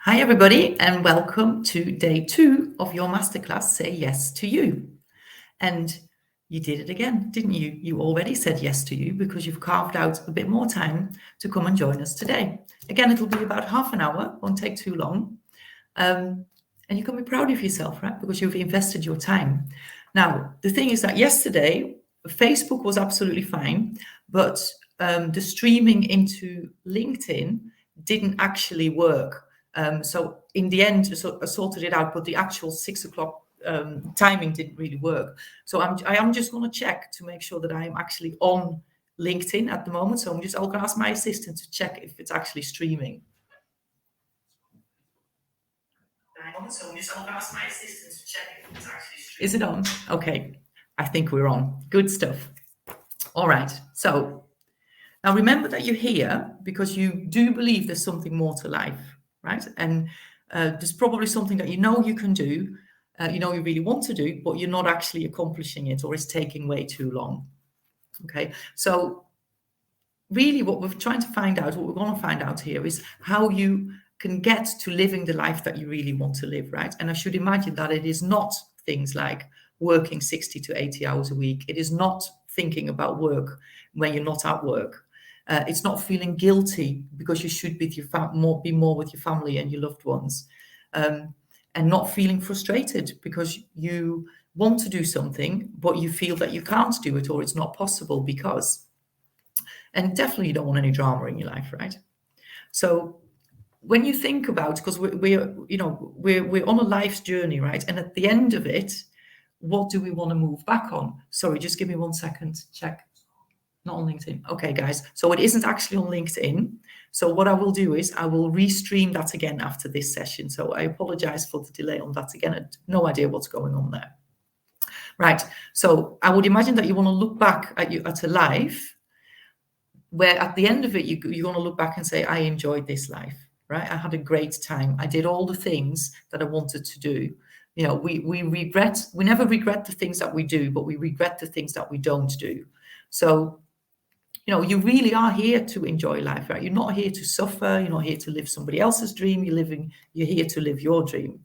Hi, everybody, and welcome to day 2 of your masterclass, Say Yes to You. And you did it again, didn't you? You already said yes to you because you've carved out a bit more time to come and join us today. Again, it'll be about half an hour, won't take too long. And you can be proud of yourself, right? Because you've invested your time. Now, the thing is that yesterday, Facebook was absolutely fine, but the streaming into LinkedIn didn't actually work. So in the end, I sorted it out, but the actual 6 o'clock timing didn't really work. So I am just going to check to make sure that I am actually on LinkedIn at the moment. So I'll going to ask my assistant to check if it's actually streaming. So I'll ask my assistant to check if it's actually streaming. Is it on? Okay, I think we're on. Good stuff. All right. So now remember that you're here because you do believe there's something more to life, right? And there's probably something that you can do, you really want to do, but you're not actually accomplishing it, or it's taking way too long. Okay, so really what we're trying to find out, what we're going to find out here is how you can get to living the life that you really want to live, right? And I should imagine that it is not things like working 60 to 80 hours a week. It is not thinking about work when you're not at work. It's not feeling guilty because you should be more with your family and your loved ones, and not feeling frustrated because you want to do something, but you feel that you can't do it or it's not possible because. And definitely you don't want any drama in your life, right? So when you think about, because we're on a life's journey, right? And at the end of it, what do we want to move back on? Sorry, just give me 1 second. Check. Not on LinkedIn. Okay, guys. So it isn't actually on LinkedIn. So what I will do is I will restream that again after this session. So I apologize for the delay on that again. I have no idea what's going on there. Right. So I would imagine that you want to look back at a life where at the end of it, you're going to look back and say, I enjoyed this life, right? I had a great time. I did all the things that I wanted to do. We never regret the things that we do, but we regret the things that we don't do. So, you really are here to enjoy life, right? You're not here to suffer. You're not here to live somebody else's dream. You're here to live your dream.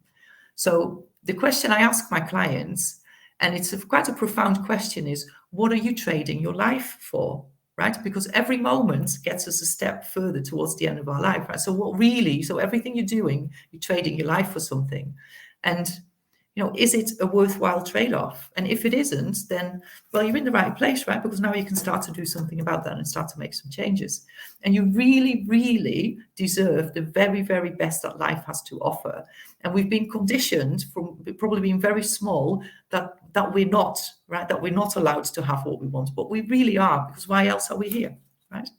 So the question I ask my clients, and it's quite a profound question, is what are you trading your life for? Right? Because every moment gets us a step further towards the end of our life, right? So everything you're doing, you're trading your life for something. And, is it a worthwhile trade-off? And if it isn't, then, well, you're in the right place, right? Because now you can start to do something about that and start to make some changes. And you really, really deserve the very, very best that life has to offer. And we've been conditioned from probably being very small that we're not, right? That we're not allowed to have what we want, but we really are, because why else are we here, right?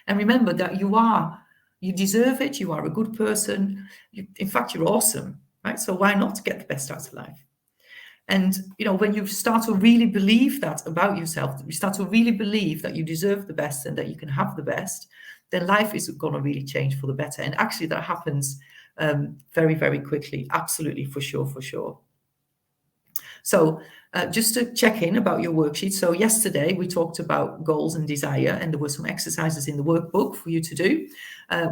And remember that you deserve it. You are a good person. In fact, you're awesome, right? So why not get the best out of life? And, when you start to really believe that about yourself, you start to really believe that you deserve the best and that you can have the best, then life is going to really change for the better. And actually that happens very, very quickly. Absolutely, for sure. So just to check in about your worksheet. So yesterday we talked about goals and desire, and there were some exercises in the workbook for you to do,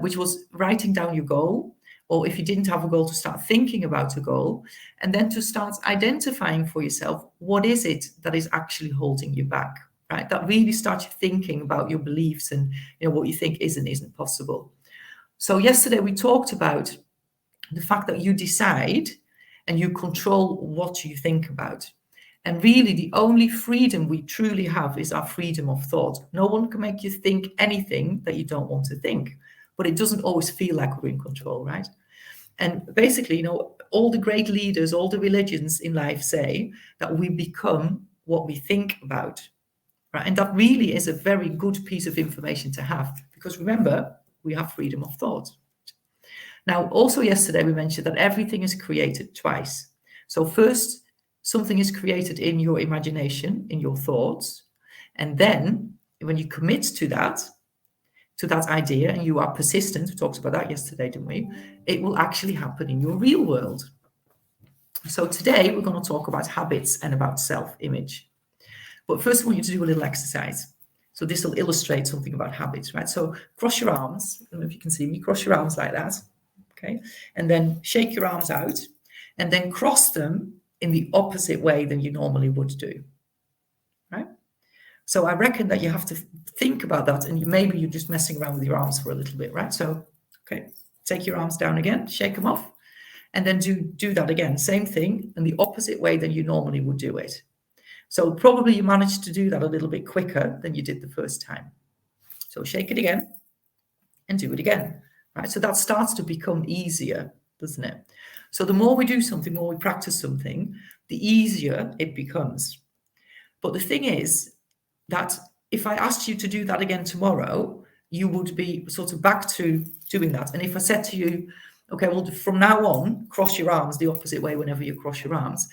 which was writing down your goal, or if you didn't have a goal, to start thinking about a goal, and then to start identifying for yourself, what is it that is actually holding you back, right? That really starts you thinking about your beliefs and what you think is and isn't possible. So yesterday we talked about the fact that you decide and you control what you think about. And really, the only freedom we truly have is our freedom of thought. No one can make you think anything that you don't want to think, but it doesn't always feel like we're in control, right? And basically, all the great leaders, all the religions in life say that we become what we think about, right? And that really is a very good piece of information to have, because remember, we have freedom of thought. Now, also yesterday, we mentioned that everything is created twice. So first, something is created in your imagination, in your thoughts. And then when you commit to that idea, and you are persistent, we talked about that yesterday, didn't we? It will actually happen in your real world. So today, we're going to talk about habits and about self-image. But first, I want you to do a little exercise. So this will illustrate something about habits, right? So cross your arms. I don't know if you can see me. Cross your arms like that. Okay. And then shake your arms out and then cross them in the opposite way than you normally would do. Right. So I reckon that you have to think about that, and maybe you're just messing around with your arms for a little bit, right? So, okay, take your arms down again, shake them off, and then do that again. Same thing in the opposite way than you normally would do it. So probably you managed to do that a little bit quicker than you did the first time. So shake it again and do it again, right? So that starts to become easier, doesn't it? So the more we do something, the more we practice something, the easier it becomes. But the thing is that if I asked you to do that again tomorrow, you would be sort of back to doing that. And if I said to you, okay, well, from now on, cross your arms the opposite way whenever you cross your arms,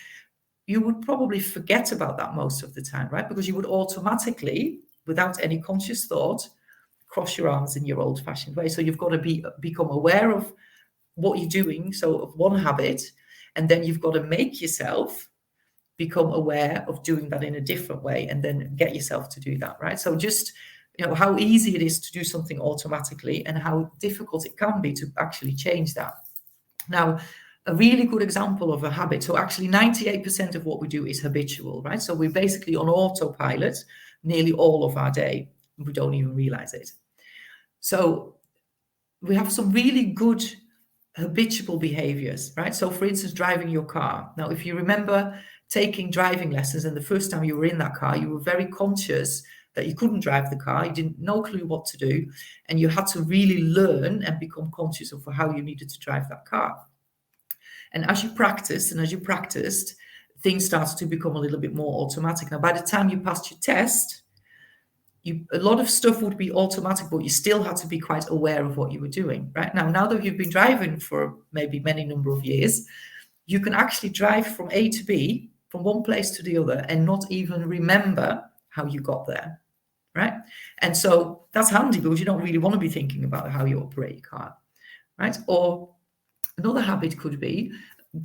you would probably forget about that most of the time, right? Because you would automatically, without any conscious thought, cross your arms in your old-fashioned way. So you've got to become aware of what you're doing, so of one habit, and then you've got to make yourself become aware of doing that in a different way, and then get yourself to do that, right? So just, how easy it is to do something automatically and how difficult it can be to actually change that. Now, a really good example of a habit, so actually 98% of what we do is habitual, right? So we're basically on autopilot nearly all of our day. We don't even realize it. So we have some really good habitual behaviors, right? So for instance, driving your car. Now, if you remember taking driving lessons and the first time you were in that car, you were very conscious that you couldn't drive the car, you didn't no clue what to do, and you had to really learn and become conscious of how you needed to drive that car. And as you practiced, things started to become a little bit more automatic. Now, by the time you passed your test, a lot of stuff would be automatic, but you still had to be quite aware of what you were doing, right? Now that you've been driving for maybe many number of years, you can actually drive from A to B, from one place to the other, and not even remember how you got there, right? And so that's handy because you don't really want to be thinking about how you operate your car, right? Or another habit could be,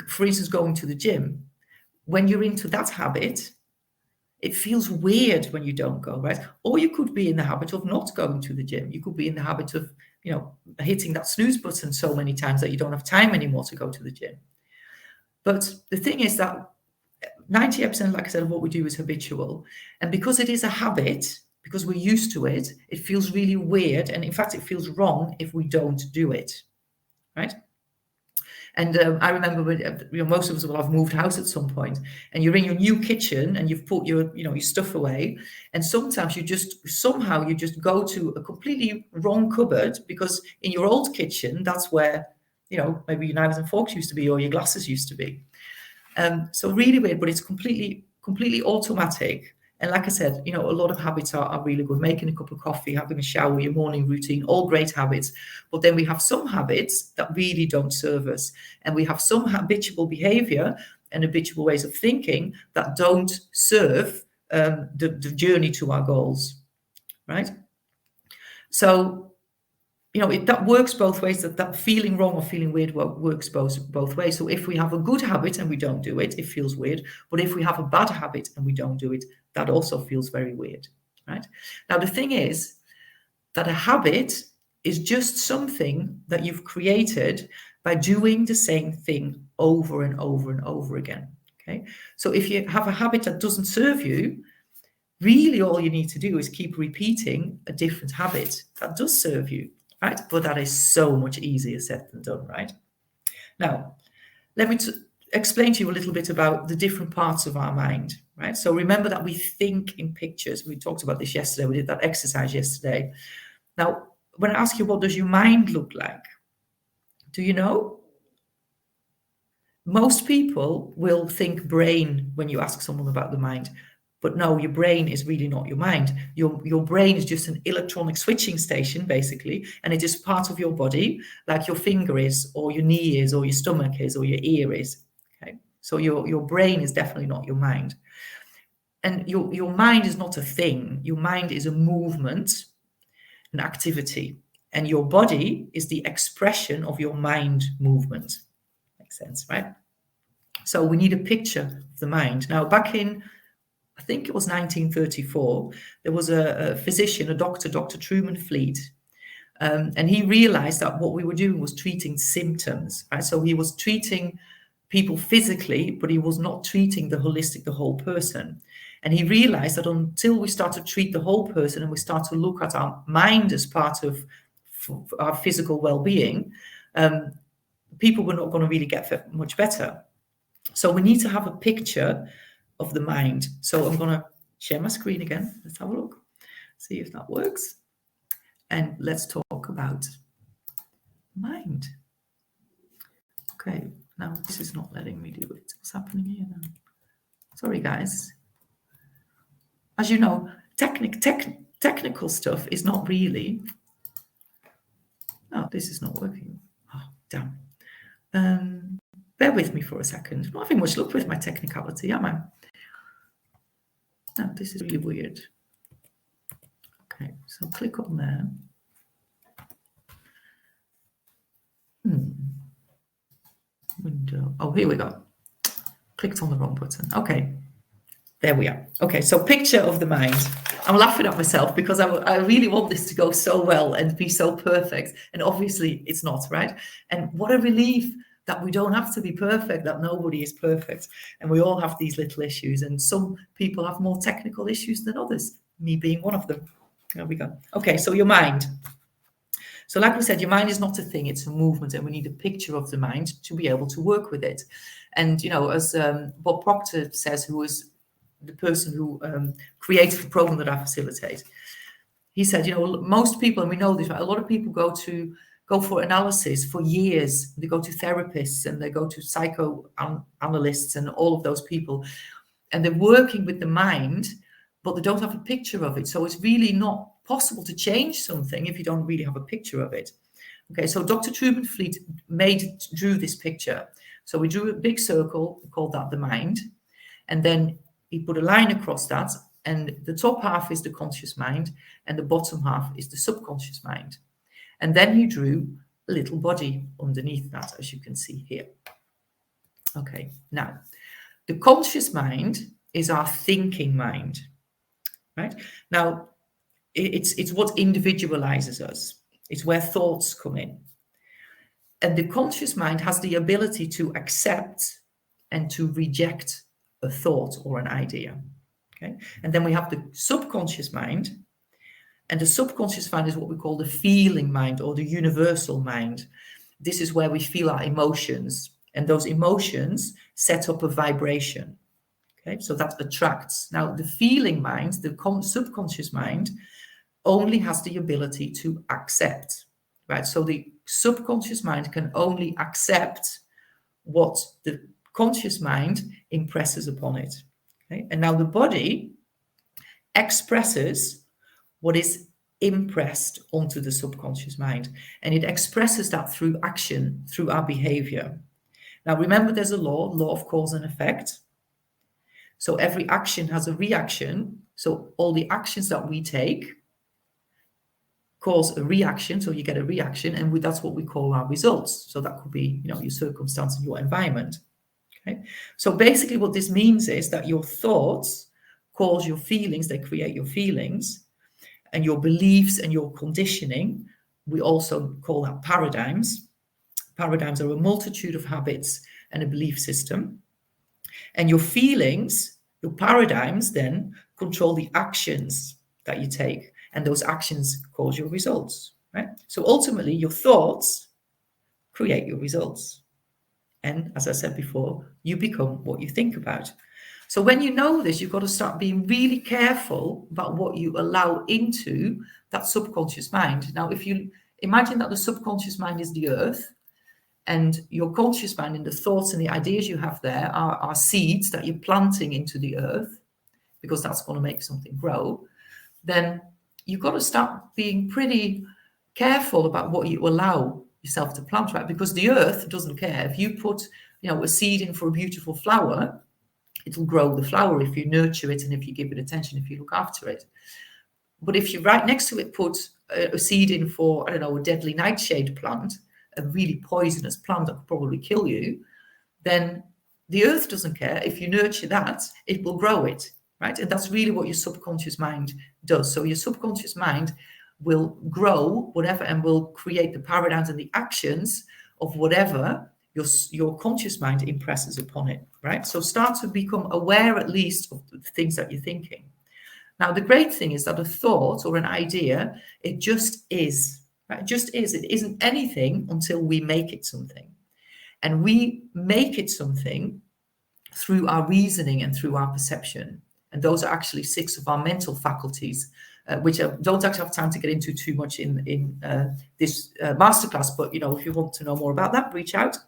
for instance, going to the gym. When you're into that habit, it feels weird when you don't go, right? Or you could be in the habit of not going to the gym. You could be in the habit of, hitting that snooze button so many times that you don't have time anymore to go to the gym. But the thing is that 98%, like I said, of what we do is habitual. And because it is a habit, because we're used to it, it feels really weird. And in fact, it feels wrong if we don't do it, right? And I remember when, most of us will have moved house at some point, and you're in your new kitchen and you've put your stuff away, and sometimes you just go to a completely wrong cupboard, because in your old kitchen, that's where, maybe your knives and forks used to be, or your glasses used to be. So really weird, but it's completely automatic. And like I said, a lot of habits are really good. Making a cup of coffee, having a shower, your morning routine, all great habits. But then we have some habits that really don't serve us. And we have some habitual behavior and habitual ways of thinking that don't serve the journey to our goals, right? So, that works both ways, that feeling wrong or feeling weird works both ways. So if we have a good habit and we don't do it, it feels weird. But if we have a bad habit and we don't do it, that also feels very weird, right? Now, the thing is that a habit is just something that you've created by doing the same thing over and over and over again, okay? So if you have a habit that doesn't serve you, really all you need to do is keep repeating a different habit that does serve you, right? But that is so much easier said than done, right? Now, let me explain to you a little bit about the different parts of our mind, right? So remember that we think in pictures. We talked about this yesterday. We did that exercise yesterday. Now, when I ask you, what does your mind look like? Do you know? Most people will think brain when you ask someone about the mind. But no, your brain is really not your mind. Your brain is just an electronic switching station, basically, and it is part of your body, like your finger is, or your knee is, or your stomach is, or your ear is. Okay, so your brain is definitely not your mind, and your mind is not a thing. Your mind is a movement, an activity, and your body is the expression of your mind movement. Makes sense, right? So we need a picture of the mind. Now, back in, I think it was 1934, there was a physician, a doctor, Dr. Truman Fleet, And he realized that what we were doing was treating symptoms, right? So he was treating people physically, but he was not treating the holistic, the whole person. And he realized that until we start to treat the whole person and we start to look at our mind as part of our physical well-being, people were not going to really get much better. So we need to have a picture of the mind. So I'm going to share my screen again. Let's have a look, see if that works. And let's talk about mind. Okay, now this is not letting me do it. What's happening here now? Sorry, guys. As you know, technical stuff is not really... Oh, this is not working. Oh, damn. Bear with me for a second. I'm not having much luck with my technicality, am I? No, this is really weird. Okay, so click on there. Window. Oh, here we go. Clicked on the wrong button. Okay, there we are. Okay, so picture of the mind. I'm laughing at myself because I really want this to go so well and be so perfect. And obviously it's not, right? And what a relief that we don't have to be perfect, that nobody is perfect. And we all have these little issues. And some people have more technical issues than others, me being one of them. There we go. Okay, so your mind. So like we said, your mind is not a thing, it's a movement, and we need a picture of the mind to be able to work with it. And, you know, as Bob Proctor says, who is the person who created the program that I facilitate, he said, you know, most people, and we know this, a lot of people go for analysis for years. They go to therapists and they go to psychoanalysts and all of those people, and they're working with the mind, but they don't have a picture of it. So it's really not possible to change something if you don't really have a picture of it. Okay, so Dr. Truman Fleet drew this picture. So we drew a big circle, called that the mind, and then he put a line across that, and the top half is the conscious mind, and the bottom half is the subconscious mind. And then he drew a little body underneath that, as you can see here. Okay, now, the conscious mind is our thinking mind, right? Now, it's what individualizes us. It's where thoughts come in. And the conscious mind has the ability to accept and to reject a thought or an idea. Okay. And then we have the subconscious mind. And the subconscious mind is what we call the feeling mind or the universal mind. This is where we feel our emotions. And those emotions set up a vibration. Okay. So that attracts. Now, the feeling mind, the subconscious mind, only has the ability to accept, right? So the subconscious mind can only accept what the conscious mind impresses upon it. Okay? And now the body expresses what is impressed onto the subconscious mind, and it expresses that through action, through our behavior. Now remember, there's a law of cause and effect. So every action has a reaction. So all the actions that we take cause a reaction, so you get a reaction, and that's what we call our results. So that could be, you know, your circumstance and your environment. Okay, so basically what this means is that your thoughts cause your feelings, they create your feelings, and your beliefs and your conditioning, we also call that paradigms. Paradigms are a multitude of habits and a belief system. And your feelings, your paradigms then control the actions that you take. And those actions cause your results, right? So ultimately, your thoughts create your results. And as I said before, you become what you think about. So when you know this, you've got to start being really careful about what you allow into that subconscious mind. Now, if you imagine that the subconscious mind is the earth, and your conscious mind and the thoughts and the ideas you have there are seeds that you're planting into the earth, because that's going to make something grow, then you've got to start being pretty careful about what you allow yourself to plant, right? Because the earth doesn't care. If you put, you know, a seed in for a beautiful flower, it'll grow the flower if you nurture it and if you give it attention, if you look after it. But if you right next to it put a seed in for, I don't know, a deadly nightshade plant, a really poisonous plant that could probably kill you, then the earth doesn't care. If you nurture that, it will grow it, right? And that's really what your subconscious mind does. So your subconscious mind will grow whatever and will create the paradigms and the actions of whatever your conscious mind impresses upon it, right? So start to become aware at least of the things that you're thinking. Now, the great thing is that a thought or an idea, it just is, right? It just is. It isn't anything until we make it something. And we make it something through our reasoning and through our perception. And those are actually 6 of our mental faculties, which I don't actually have time to get into too much in this masterclass. But, if you want to know more about that, reach out.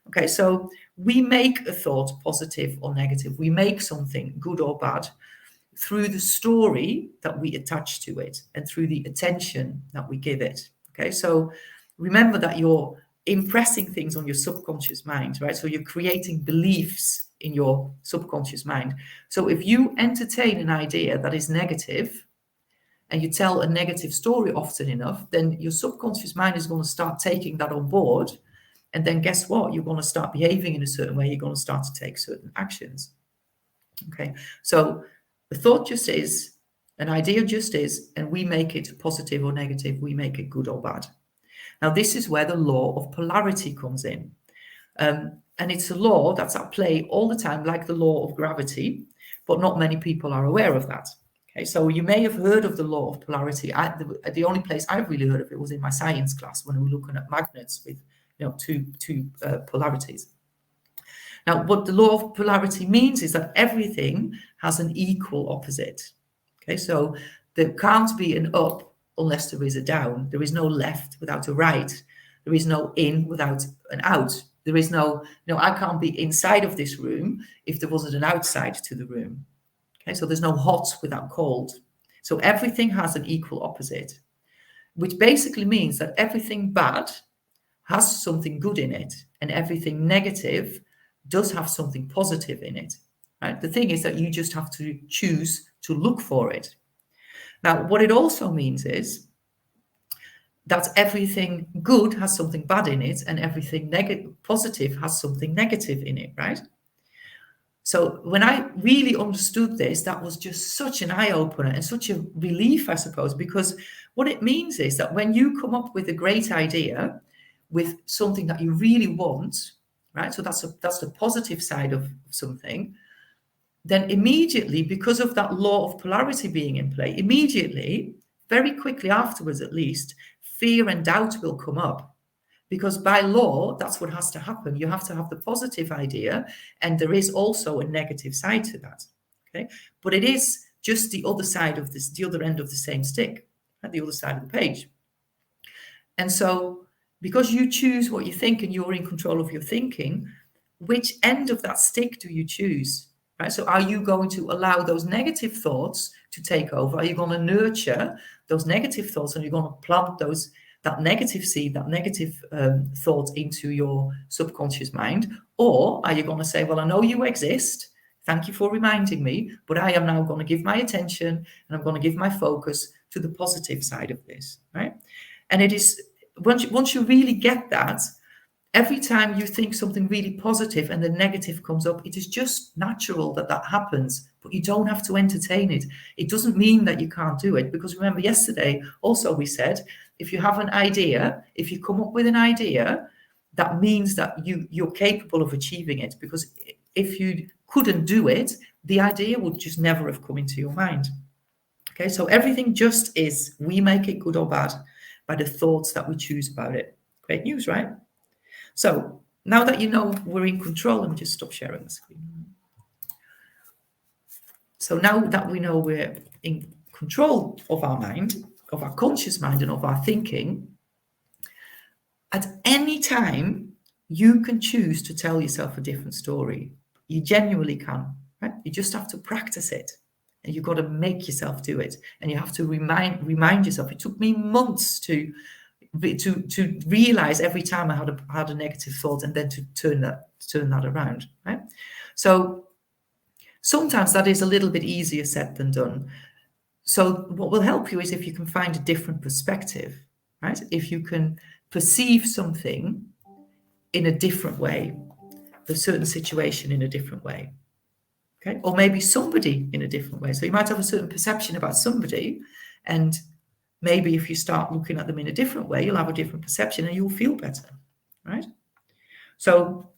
Okay, so we make a thought positive or negative. We make something good or bad through the story that we attach to it and through the attention that we give it. Okay, so remember that you're impressing things on your subconscious mind, right? So you're creating beliefs in your subconscious mind. So if you entertain an idea that is negative and you tell a negative story often enough, then your subconscious mind is going to start taking that on board. And then guess what? You're going to start behaving in a certain way. You're going to start to take certain actions. Okay, so the thought just is, an idea just is, and we make it positive or negative. We make it good or bad. Now, this is where the law of polarity comes in. And it's a law that's at play all the time, like the law of gravity, but not many people are aware of that. Okay, so you may have heard of the law of polarity. The only place I've really heard of it was in my science class when we were looking at magnets with two polarities. Now, what the law of polarity means is that everything has an equal opposite. Okay, so there can't be an up unless there is a down. There is no left without a right. There is no in without an out. There is no, I can't be inside of this room if there wasn't an outside to the room. Okay, so there's no hot without cold. So everything has an equal opposite, which basically means that everything bad has something good in it, and everything negative does have something positive in it, right? The thing is that you just have to choose to look for it. Now, what it also means is that everything good has something bad in it, and everything positive has something negative in it, right? So when I really understood this, that was just such an eye-opener and such a relief, I suppose, because what it means is that when you come up with a great idea, with something that you really want, right? So that's the positive side of something. Then immediately, because of that law of polarity being in play, immediately, very quickly afterwards at least, fear and doubt will come up. Because by law, that's what has to happen. You have to have the positive idea, and there is also a negative side to that. Okay, but it is just the other side of this, the other end of the same stick, at the other side of the page. And so, because you choose what you think and you're in control of your thinking, which end of that stick do you choose? Right? So are you going to allow those negative thoughts to take over? Are you going to nurture those negative thoughts, and you're going to plant that negative seed, that negative thought into your subconscious mind? Or are you going to say, well, I know you exist. Thank you for reminding me, but I am now going to give my attention and I'm going to give my focus to the positive side of this, right? And it is, once you really get that, every time you think something really positive and the negative comes up, it is just natural that that happens, but you don't have to entertain it. It doesn't mean that you can't do it, because remember yesterday also we said, if you have an idea, if you come up with an idea, that means that you're capable of achieving it, because if you couldn't do it, the idea would just never have come into your mind. Okay, so everything just is. We make it good or bad by the thoughts that we choose about it. Great news, right? So now that you know we're in control, let me just stop sharing the screen. So now that we know we're in control of our mind, of our conscious mind, and of our thinking, at any time you can choose to tell yourself a different story. You genuinely can, right? You just have to practice it, and you've got to make yourself do it, and you have to remind yourself. It took me months to realize every time I had a negative thought, and then to turn that around, right? So sometimes that is a little bit easier said than done. So what will help you is if you can find a different perspective, right? If you can perceive something in a different way, a certain situation in a different way, okay? Or maybe somebody in a different way. So you might have a certain perception about somebody, and maybe if you start looking at them in a different way, you'll have a different perception and you'll feel better, right? So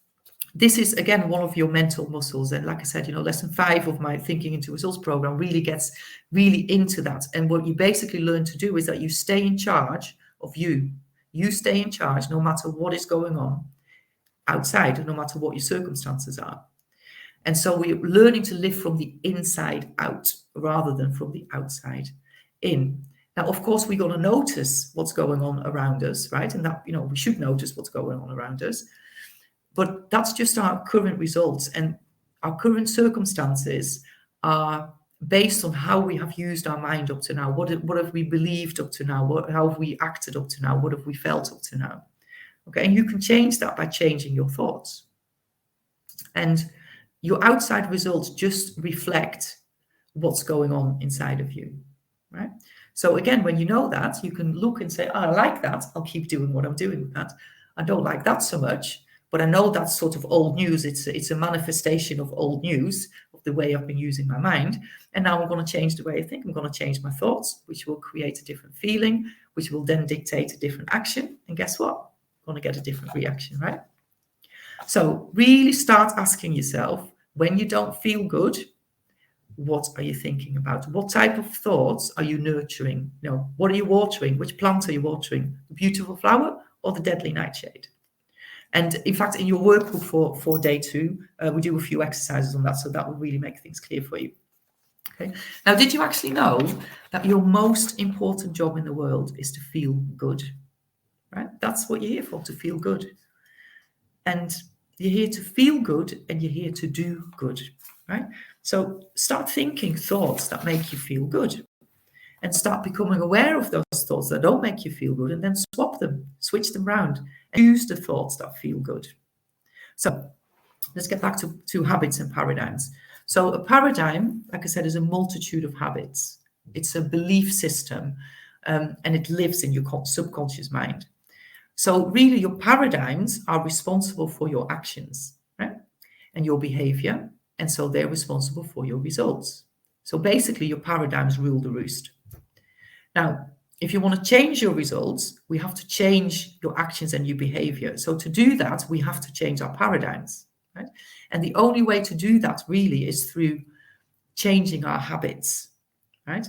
this is, again, one of your mental muscles. And like I said, lesson 5 of my Thinking into Results program really gets into that. And what you basically learn to do is that you stay in charge of you. You stay in charge no matter what is going on outside, no matter what your circumstances are. And so we're learning to live from the inside out rather than from the outside in. Now, of course, we're going to notice what's going on around us, right? And that, we should notice what's going on around us. But that's just our current results. And our current circumstances are based on how we have used our mind up to now. What have we believed up to now? How have we acted up to now? What have we felt up to now? Okay, and you can change that by changing your thoughts. And your outside results just reflect what's going on inside of you, right? So again, when you know that, you can look and say, I like that. I'll keep doing what I'm doing with that. I don't like that so much, but I know that's sort of old news. It's a manifestation of old news, of the way I've been using my mind. And now I'm going to change the way I think. I'm going to change my thoughts, which will create a different feeling, which will then dictate a different action. And guess what? I'm going to get a different reaction, right? So really start asking yourself, when you don't feel good, what are you thinking about? What type of thoughts are you nurturing? What are you watering? Which plant are you watering? The beautiful flower or the deadly nightshade? And in fact, in your workbook for day 2, we do a few exercises on that. So that will really make things clear for you. Okay. Now, did you actually know that your most important job in the world is to feel good? Right? That's what you're here for, to feel good. And you're here to feel good and you're here to do good, right? So start thinking thoughts that make you feel good and start becoming aware of those thoughts that don't make you feel good, and then swap them, switch them around, and use the thoughts that feel good. So let's get back to habits and paradigms. So a paradigm, like I said, is a multitude of habits. It's a belief system, and it lives in your subconscious mind. So really, your paradigms are responsible for your actions, right? And your behavior. And so they're responsible for your results. So basically, your paradigms rule the roost. Now, if you want to change your results, we have to change your actions and your behavior. So to do that, we have to change our paradigms, right? And the only way to do that really is through changing our habits, right?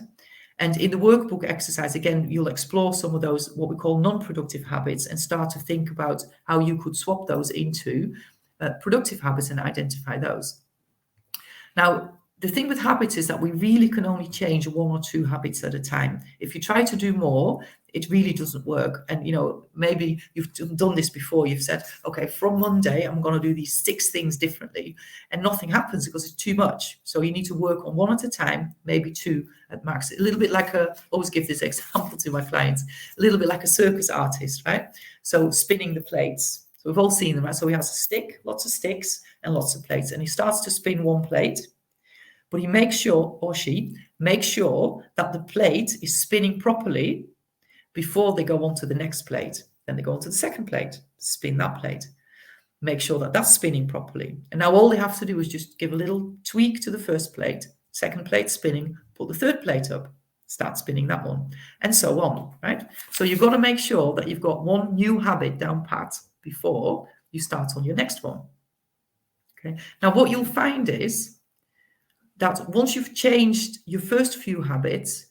And in the workbook exercise, again, you'll explore some of those, what we call non-productive habits, and start to think about how you could swap those into productive habits and identify those. Now, the thing with habits is that we really can only change 1 or 2 habits at a time. If you try to do more, it really doesn't work. And, maybe you've done this before. You've said, okay, from Monday, I'm going to do these 6 things differently. And nothing happens because it's too much. So you need to work on 1 at a time, maybe 2 at max. A little bit like I always give this example to my clients, a little bit like a circus artist, right? So spinning the plates. So we've all seen them, right? So he has a stick, lots of sticks and lots of plates. And he starts to spin one plate. But he makes sure, or she makes sure, that the plate is spinning properly before they go on to the next plate. Then they go on to the second plate, spin that plate, make sure that that's spinning properly. And now all they have to do is just give a little tweak to the first plate, second plate spinning, put the third plate up, start spinning that one, and so on, right? So you've got to make sure that you've got one new habit down pat before you start on your next one. Okay. Now what you'll find is that once you've changed your first few habits,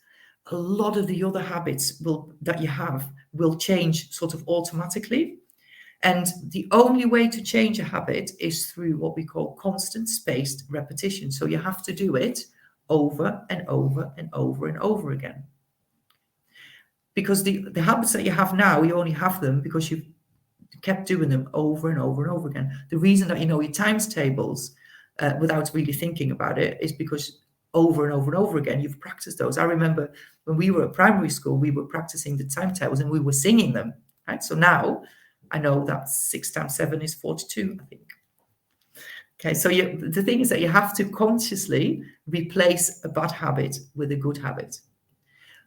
a lot of the other habits that you have will change sort of automatically. And the only way to change a habit is through what we call constant spaced repetition. So you have to do it over and over and over and over again. Because the habits that you have now, you only have them because you've kept doing them over and over and over again. The reason that you know your times tables without really thinking about it is because over and over and over again, you've practiced those. I remember when we were at primary school, we were practicing the timetables and we were singing them, right? So now I know that 6 times 7 is 42, I think. Okay, so the thing is that you have to consciously replace a bad habit with a good habit.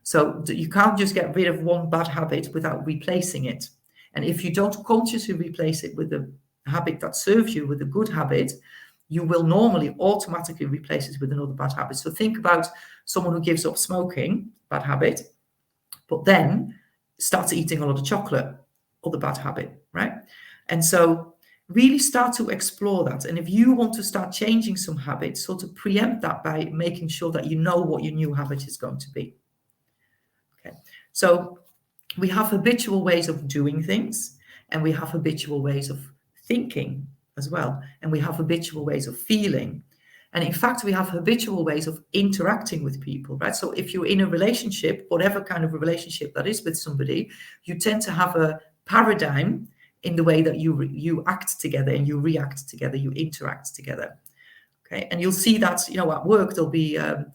So you can't just get rid of one bad habit without replacing it. And if you don't consciously replace it with a habit that serves you, with a good habit, you will normally automatically replace it with another bad habit. So think about someone who gives up smoking, bad habit, but then starts eating a lot of chocolate, other bad habit, right? And so really start to explore that. And if you want to start changing some habits, sort of preempt that by making sure that you know what your new habit is going to be. Okay, so we have habitual ways of doing things, and we have habitual ways of thinking as well, and we have habitual ways of feeling. And in fact, we have habitual ways of interacting with people, right? So if you're in a relationship, whatever kind of a relationship that is with somebody, you tend to have a paradigm in the way that you act together and you react together, you interact together. Okay, and you'll see that, you know, at work there'll be a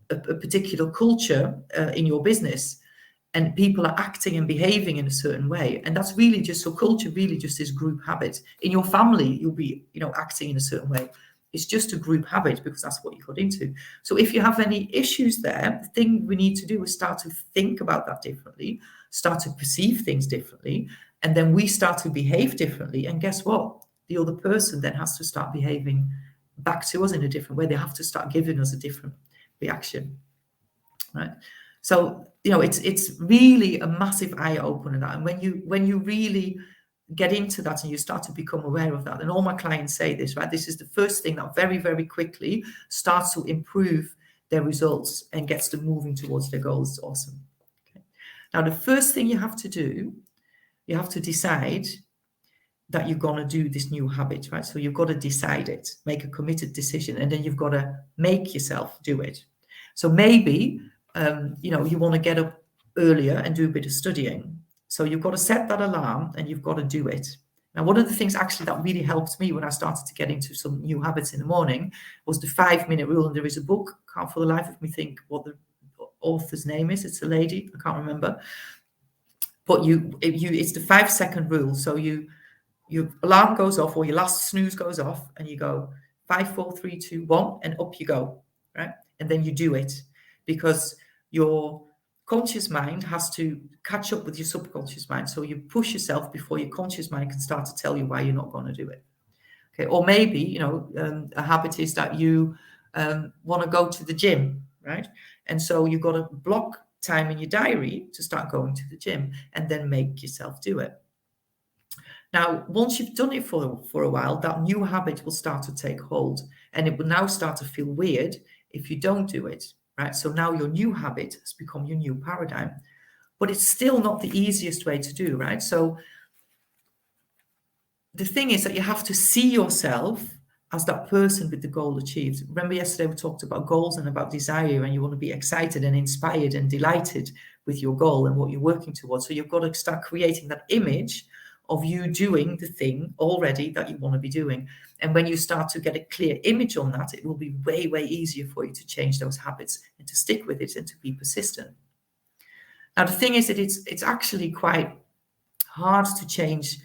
particular culture in your business, and people are acting and behaving in a certain way, and that's really just, so culture really just is group habit. In your family, you'll be, you know, acting in a certain way. It's just a group habit because that's what you got into. So if you have any issues there, the thing we need to do is start to think about that differently, start to perceive things differently, and then we start to behave differently. And guess what? The other person then has to start behaving back to us in a different way. They have to start giving us a different reaction, right? So, you know, it's really a massive eye opener. That, and when you really get into that and you start to become aware of that, and all my clients say this, right? This is the first thing that very, very quickly starts to improve their results and gets them moving towards their goals. It's awesome. Okay. Now, the first thing you have to do, you have to decide that you're going to do this new habit, right? So you've got to decide it, make a committed decision, and then you've got to make yourself do it. So maybe, you know, you want to get up earlier and do a bit of studying. So you've got to set that alarm and you've got to do it. Now, one of the things actually that really helped me when I started to get into some new habits in the morning was the 5-minute rule. And there is a book, can't for the life of me think what the author's name is. It's a lady, I can't remember. But it's the 5-second rule. So your alarm goes off, or your last snooze goes off, and you go 5, 4, 3, 2, 1, and up you go, right? And then you do it, because your conscious mind has to catch up with your subconscious mind. So you push yourself before your conscious mind can start to tell you why you're not going to do it. Okay, or maybe, you know, a habit is that you want to go to the gym, right? And so you've got to block time in your diary to start going to the gym, and then make yourself do it. Now, once you've done it for a while, that new habit will start to take hold, and it will now start to feel weird if you don't do it, right? So now your new habit has become your new paradigm, but it's still not the easiest way to do, right? So the thing is that you have to see yourself as that person with the goal achieved. Remember yesterday we talked about goals and about desire, and you want to be excited and inspired and delighted with your goal and what you're working towards. So you've got to start creating that image of you doing the thing already that you want to be doing. And when you start to get a clear image on that, it will be way, way easier for you to change those habits and to stick with it and to be persistent. Now, the thing is that it's actually quite hard to change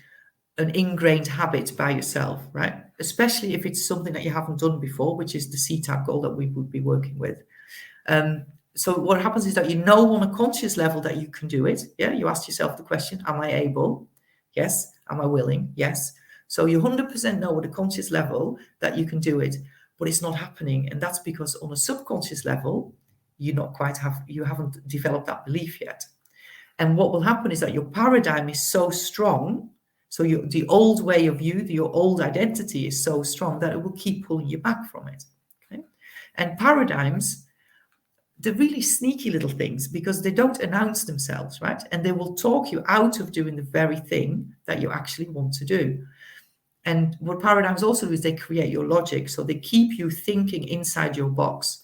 an ingrained habit by yourself, right? Especially if it's something that you haven't done before, which is the CTAB goal that we would be working with. So what happens is that you know on a conscious level that you can do it. Yeah, you ask yourself the question, am I able? Yes. Am I willing? Yes. So you 100% know at a conscious level that you can do it, but it's not happening. And that's because on a subconscious level, you haven't developed that belief yet. And what will happen is that your paradigm is so strong. So the old way of you, your old identity is so strong that it will keep pulling you back from it. Okay? And paradigms, they're really sneaky little things because they don't announce themselves, right? And they will talk you out of doing the very thing that you actually want to do. And what paradigms also do is they create your logic. So they keep you thinking inside your box,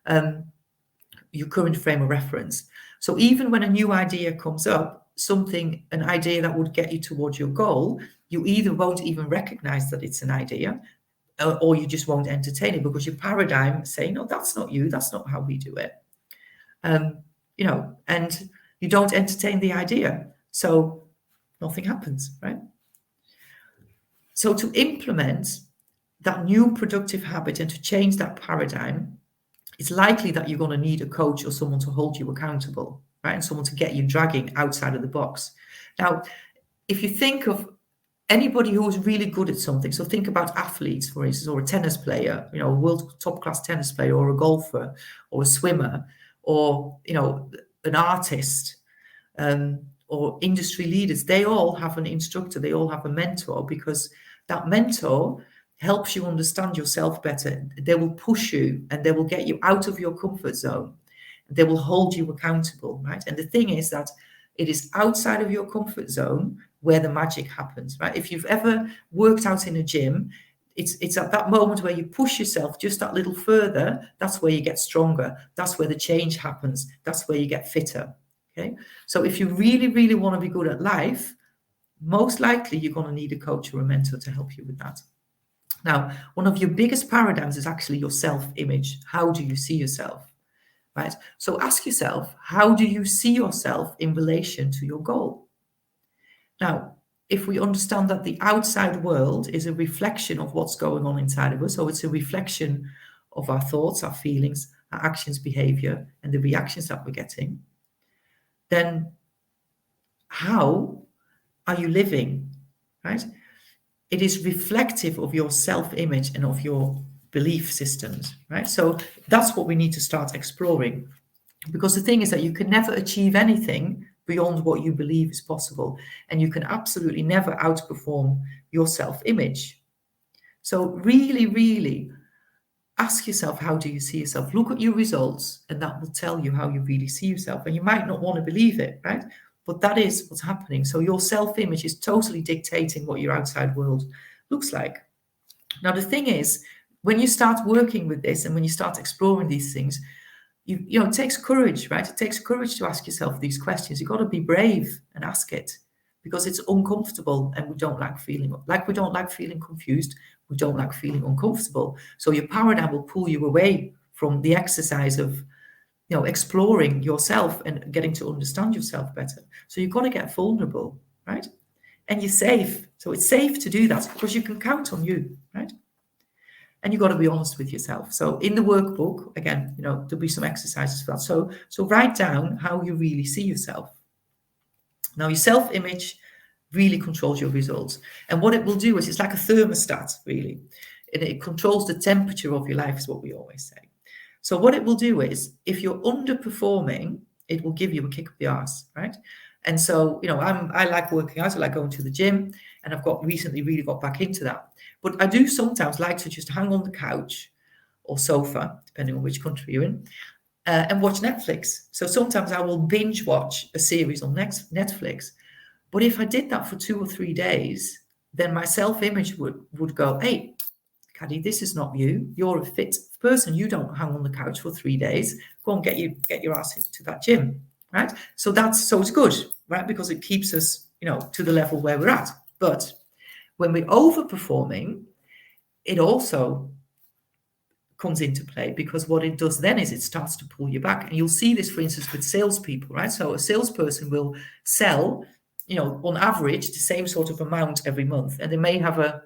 your current frame of reference. So even when a new idea comes up, an idea that would get you towards your goal, you either won't even recognize that it's an idea, or you just won't entertain it because your paradigm is saying, no, that's not you. That's not how we do it. You know, and you don't entertain the idea. So nothing happens, right? So to implement that new productive habit and to change that paradigm, it's likely that you're going to need a coach or someone to hold you accountable, right? And someone to get you dragging outside of the box. Now, if you think of anybody who is really good at something, so think about athletes, for instance, or a tennis player, you know, a world top class tennis player, or a golfer, or a swimmer, or, you know, an artist. or industry leaders, they all have an instructor, they all have a mentor, because that mentor helps you understand yourself better. They will push you and they will get you out of your comfort zone. They will hold you accountable, right? And the thing is that it is outside of your comfort zone where the magic happens, right? If you've ever worked out in a gym, it's at that moment where you push yourself just that little further, that's where you get stronger. That's where the change happens. That's where you get fitter. Okay. So if you really, really want to be good at life, most likely you're going to need a coach or a mentor to help you with that. Now, one of your biggest paradigms is actually your self-image. How do you see yourself? Right? So ask yourself, how do you see yourself in relation to your goal? Now, if we understand that the outside world is a reflection of what's going on inside of us, so it's a reflection of our thoughts, our feelings, our actions, behavior, and the reactions that we're getting, then how are you living, right? It is reflective of your self-image and of your belief systems, right? So that's what we need to start exploring, because the thing is that you can never achieve anything beyond what you believe is possible, and you can absolutely never outperform your self-image. So really, really ask yourself, how do you see yourself? Look at your results, and that will tell you how you really see yourself. And you might not want to believe it, right? But that is what's happening. So your self-image is totally dictating what your outside world looks like. Now, the thing is, when you start working with this and when you start exploring these things, you know, it takes courage, right? It takes courage to ask yourself these questions. You've got to be brave and ask it, because it's uncomfortable, and we don't like feeling confused. We don't like feeling uncomfortable. So your paradigm will pull you away from the exercise of, you know, exploring yourself and getting to understand yourself better. So you've got to get vulnerable, right? And you're safe. So it's safe to do that because you can count on you, right? And you've got to be honest with yourself. So in the workbook, again, you know, there'll be some exercises for that. So write down how you really see yourself. Now, your self-image really controls your results. And what it will do is, it's like a thermostat, really. And it controls the temperature of your life, is what we always say. So what it will do is, if you're underperforming, it will give you a kick up the arse, right? And so, you know, I like working out, I like going to the gym, and I've recently really got back into that. But I do sometimes like to just hang on the couch or sofa, depending on which country you're in, and watch Netflix. So sometimes I will binge watch a series on Netflix. But if I did that for 2 or 3 days, then my self-image would go, hey, Caddy, this is not you. You're a fit person. You don't hang on the couch for 3 days. Go and get your ass into that gym, right? So it's good, right? Because it keeps us, you know, to the level where we're at. But when we're overperforming, it also comes into play, because what it does then is it starts to pull you back. And you'll see this, for instance, with salespeople, right? So a salesperson will sell, you know, on average, the same sort of amount every month. And they may have a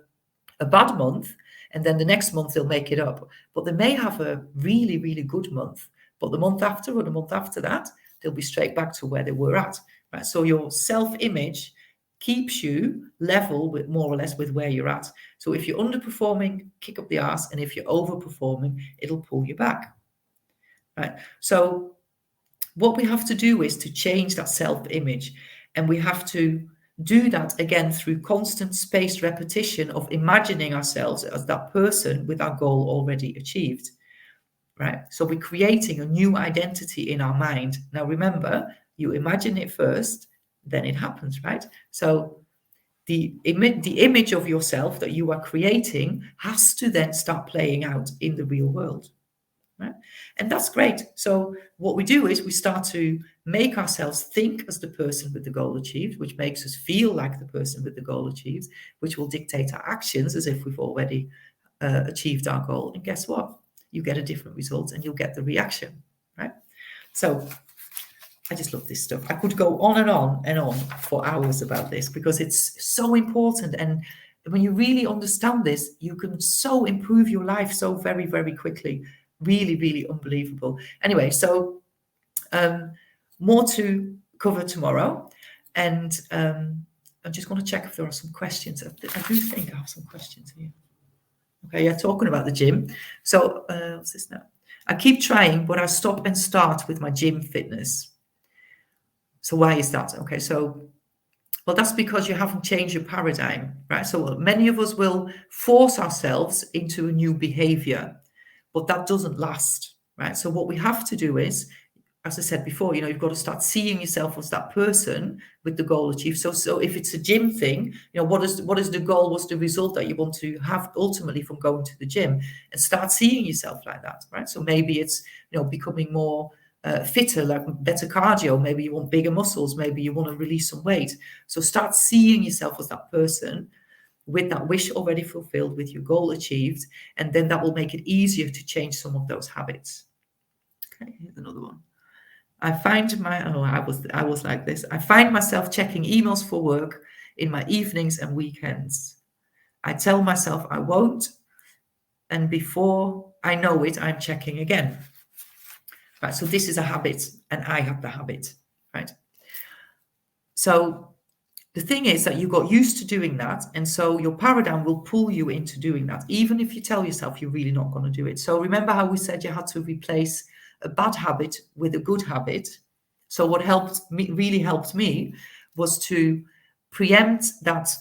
bad month, and then the next month they'll make it up. But they may have a really, really good month, but the month after or the month after that, they'll be straight back to where they were at, right? So your self-image keeps you level with, more or less, with where you're at. So if you're underperforming, kick up the arse, and if you're overperforming, it'll pull you back, right? So what we have to do is to change that self-image, and we have to do that again through constant spaced repetition of imagining ourselves as that person with our goal already achieved, right? So we're creating a new identity in our mind. Now, remember, you imagine it first, then it happens, right? So the image of yourself that you are creating has to then start playing out in the real world, right? And that's great. So what we do is we start to make ourselves think as the person with the goal achieved, which makes us feel like the person with the goal achieved, which will dictate our actions as if we've already achieved our goal. And guess what? You get a different result, and you'll get the reaction, right? So I just love this stuff. I could go on and on for hours about this, because it's so important. And when you really understand this, you can so improve your life so very, very quickly. Really, really unbelievable. Anyway, so more to cover tomorrow. And I'm just going to check if there are some questions. I do think I have some questions here. Okay, yeah, talking about the gym. So what's this now? I keep trying, but I stop and start with my gym fitness. So why is that? Okay, so well, that's because you haven't changed your paradigm, right? So many of us will force ourselves into a new behavior, but that doesn't last, right? So what we have to do is, as I said before, you've got to start seeing yourself as that person with the goal achieved. So if it's a gym thing, what is the goal? What's the result that you want to have ultimately from going to the gym? And start seeing yourself like that, right? So maybe it's becoming more fitter, like better cardio. Maybe you want bigger muscles. Maybe you want to release some weight. So start seeing yourself as that person with that wish already fulfilled, with your goal achieved, and then that will make it easier to change some of those habits. Okay, here's another one. I was like this. I find myself checking emails for work in my evenings and weekends. I tell myself I won't, and before I know it, I'm checking again. Right, so this is a habit, and I have the habit, right? So the thing is that you got used to doing that, and so your paradigm will pull you into doing that, even if you tell yourself you're really not going to do it. So remember how we said you had to replace a bad habit with a good habit? So what really helped me, was to preempt that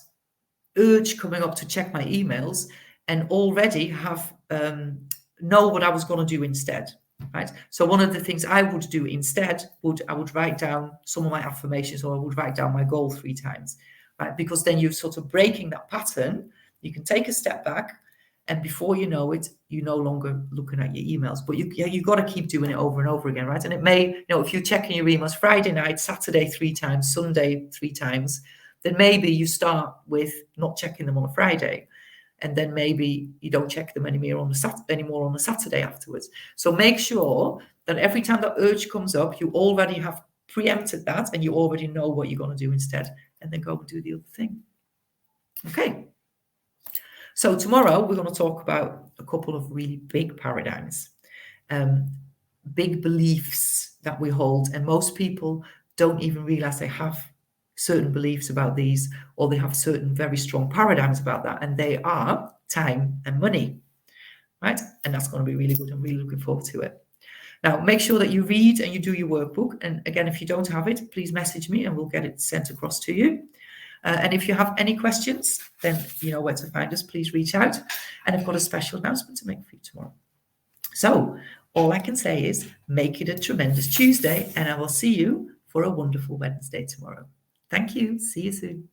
urge coming up to check my emails and already have know what I was going to do instead. Right. So one of the things I would do instead I would write down some of my affirmations, or I would write down my goal 3 times, right? Because then you're sort of breaking that pattern. You can take a step back, and before you know it, you're no longer looking at your emails. But you got to keep doing it over and over again, right? And it may, if you're checking your emails Friday night, Saturday 3 times, Sunday 3 times, then maybe you start with not checking them on a Friday. And then maybe you don't check them anymore on the Saturday afterwards. So make sure that every time that urge comes up, you already have preempted that, and you already know what you're going to do instead, and then go and do the other thing. Okay. So tomorrow we're going to talk about a couple of really big paradigms, big beliefs that we hold, and most people don't even realize they have certain beliefs about these, or they have certain very strong paradigms about that, and they are time and money, right? And that's going to be really good. I'm really looking forward to it. Now, make sure that you read and you do your workbook. And again, if you don't have it, please message me and we'll get it sent across to you. And if you have any questions, then you know where to find us. Please reach out. And I've got a special announcement to make for you tomorrow. So all I can say is make it a tremendous Tuesday, and I will see you for a wonderful Wednesday tomorrow. Thank you. See you soon.